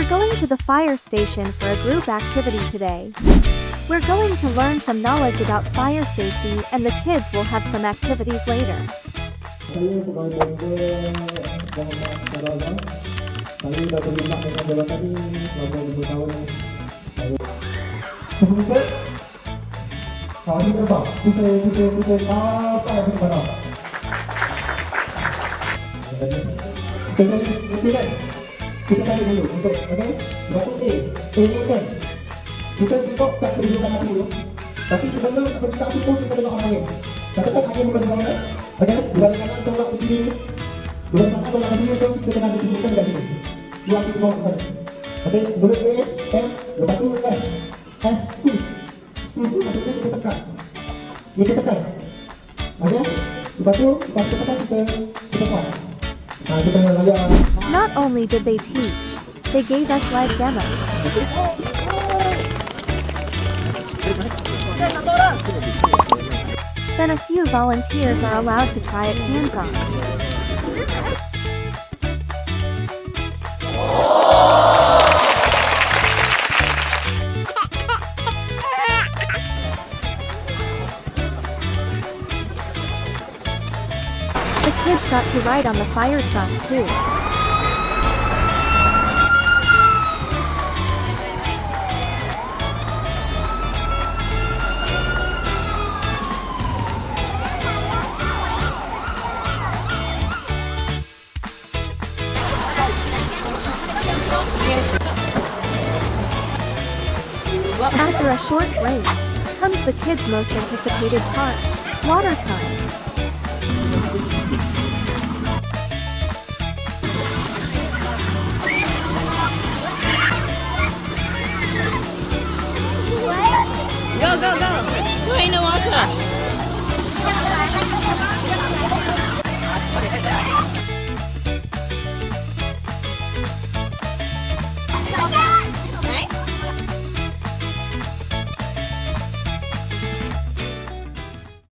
We're going to the fire station for a group activity today. We're going to learn some knowledge about fire safety and the kids will have some activities later. Saya pegawai Bomba Bahasa Malaysia. Saya dah berlibat dengan jabatan ini selama 2 tahun. Saya kali terbang, pusing sampai habis padam. Kita tarik dulu untuk, okey? Batu A ni kan. Kita tengok kat kedudukan api dulu. Tapi sebelum kita api pun kita tengok angin. Katakan angin bukan di sana. Okey? Belah kanan tolak ke kiri. Belah sana tolak ke sini, so kita tengah ditunjukkan kat sini. Dua api tolak ke sana. Okey? Mulut A, M, lepas tu S. S, squeeze. Squeeze tu maksudnya kita tekan. Kita tekan. Okey? Lepas tu, kita tekan, kita kuat. Kita layak. Not only did they teach, they gave us live demos. Then a few volunteers are allowed to try it hands-on. The kids got to ride on the fire truck too. After a short break, comes the kids' most anticipated part, water time. Go! Go in the water!